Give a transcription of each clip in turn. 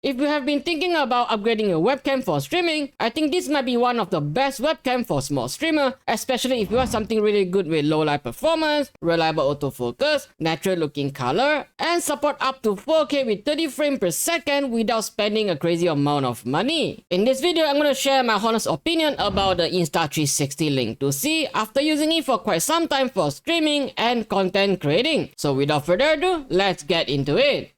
If you have been thinking about upgrading your webcam for streaming, I think this might be one of the best webcam for small streamer, especially if you want something really good with low light performance, reliable autofocus, natural looking color, and support up to 4K with 30 frames per second without spending a crazy amount of money. In this video, I'm going to share my honest opinion about the Insta360 Link 2C after using it for quite some time for streaming and content creating. So without further ado, let's get into it.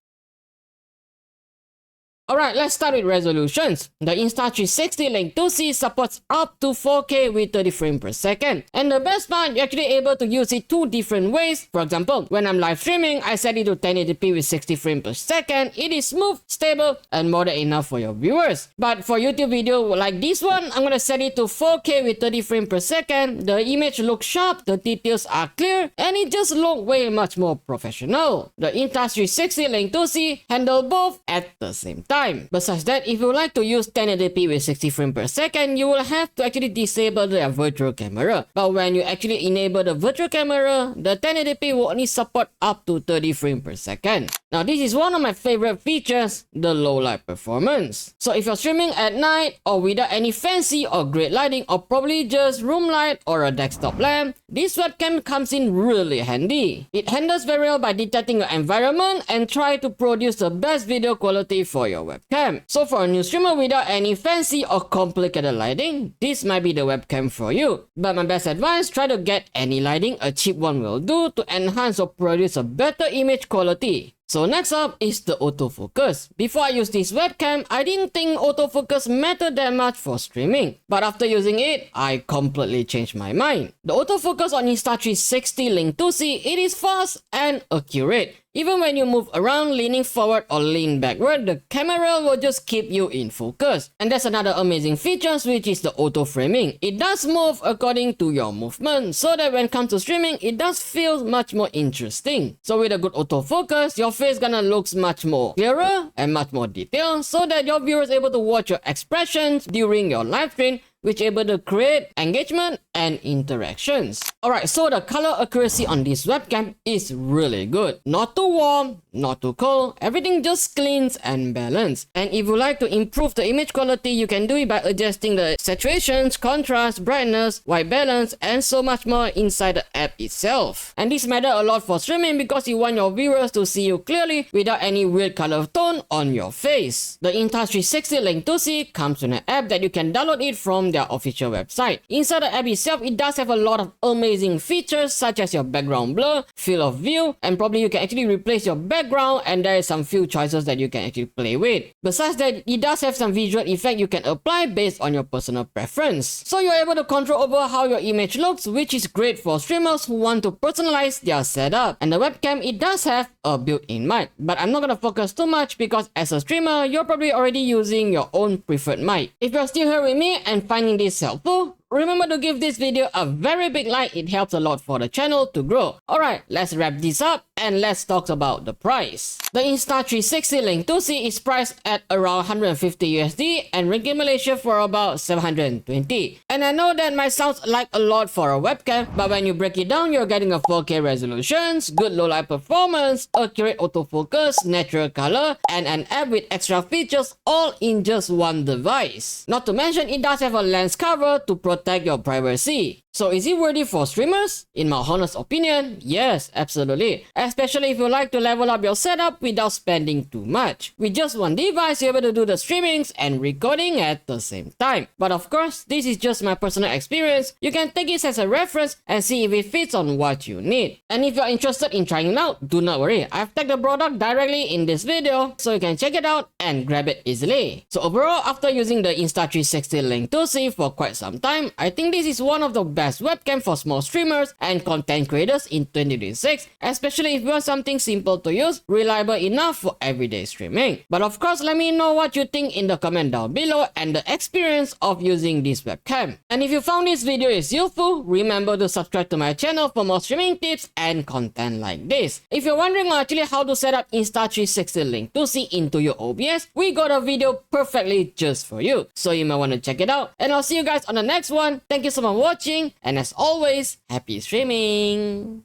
Alright, let's start with resolutions. The Insta360 Link 2C supports up to 4K with 30 frames per second. And the best part, you're actually able to use it two different ways. For example, when I'm live streaming, I set it to 1080p with 60 frames per second. It is smooth, stable, and more than enough for your viewers. But for YouTube video like this one, I'm gonna set it to 4K with 30 frames per second. The image looks sharp, the details are clear, and it just looks way much more professional. The Insta360 Link 2C handle both at the same time. Besides that, if you like to use 1080p with 60 frames per second, you will have to actually disable the virtual camera. But when you actually enable the virtual camera, the 1080p will only support up to 30 frames per second. Now, this is one of my favorite features, the low light performance. So if you're streaming at night or without any fancy or great lighting or probably just room light or a desktop lamp, this webcam comes in really handy. It handles very well by detecting your environment and try to produce the best video quality for your webcam. So for a new streamer without any fancy or complicated lighting, this might be the webcam for you. But my best advice, try to get any lighting, a cheap one will do to enhance or produce a better image quality. So next up is the autofocus. Before I used this webcam, I didn't think autofocus mattered that much for streaming. But after using it, I completely changed my mind. The autofocus on Insta360 Link 2C, it is fast and accurate. Even when you move around, leaning forward or lean backward, the camera will just keep you in focus. And that's another amazing feature, which is the auto framing. It does move according to your movement, so that when it comes to streaming, it does feel much more interesting. So with a good autofocus, your face gonna looks much more clearer and much more detailed, so that your viewers able to watch your expressions during your live stream, which able to create engagement and interactions. Alright, so the color accuracy on this webcam is really good. Not too warm, not too cold, everything just cleans and balanced. And if you like to improve the image quality, you can do it by adjusting the saturations, contrast, brightness, white balance, and so much more inside the app itself. And this matters a lot for streaming because you want your viewers to see you clearly without any weird color tone on your face. The Insta360 Link 2C comes with an app that you can download it from their official website. Inside the app itself, it does have a lot of amazing features such as your background blur, field of view, and probably you can actually replace your background, and there is some few choices that you can actually play with. Besides that, it does have some visual effect you can apply based on your personal preference. So you're able to control over how your image looks, which is great for streamers who want to personalize their setup. And the webcam, it does have a built-in mic, but I'm not gonna focus too much because as a streamer, you're probably already using your own preferred mic. If you're still here with me and finding this helpful, remember to give this video a very big like, it helps a lot for the channel to grow. Alright, let's wrap this up and let's talk about the price. The Insta360 Link 2C is priced at around 150 USD and ringgit Malaysia for about 720. And I know that might sound like a lot for a webcam, but when you break it down, you're getting a 4K resolutions, good low light performance, accurate autofocus, natural color, and an app with extra features all in just one device. Not to mention, it does have a lens cover to protect your privacy. So is it worthy for streamers? In my honest opinion, yes, absolutely. Especially if you like to level up your setup without spending too much. With just one device, you're able to do the streamings and recording at the same time. But of course, this is just my personal experience. You can take it as a reference and see if it fits on what you need. And if you're interested in trying it out, do not worry. I've tagged the product directly in this video, so you can check it out and grab it easily. So overall, after using the Insta360 Link 2C for quite some time, I think this is one of the best webcam for small streamers and content creators in 2026, especially if you want something simple to use, reliable enough for everyday streaming. But of course, let me know what you think in the comment down below and the experience of using this webcam. And if you found this video is useful, remember to subscribe to my channel for more streaming tips and content like this. If you're wondering actually how to set up Insta360 Link 2C into your OBS, we got a video perfectly just for you, so you might want to check it out. And I'll see you guys on the next one. Thank you so much for watching, and as always, happy streaming!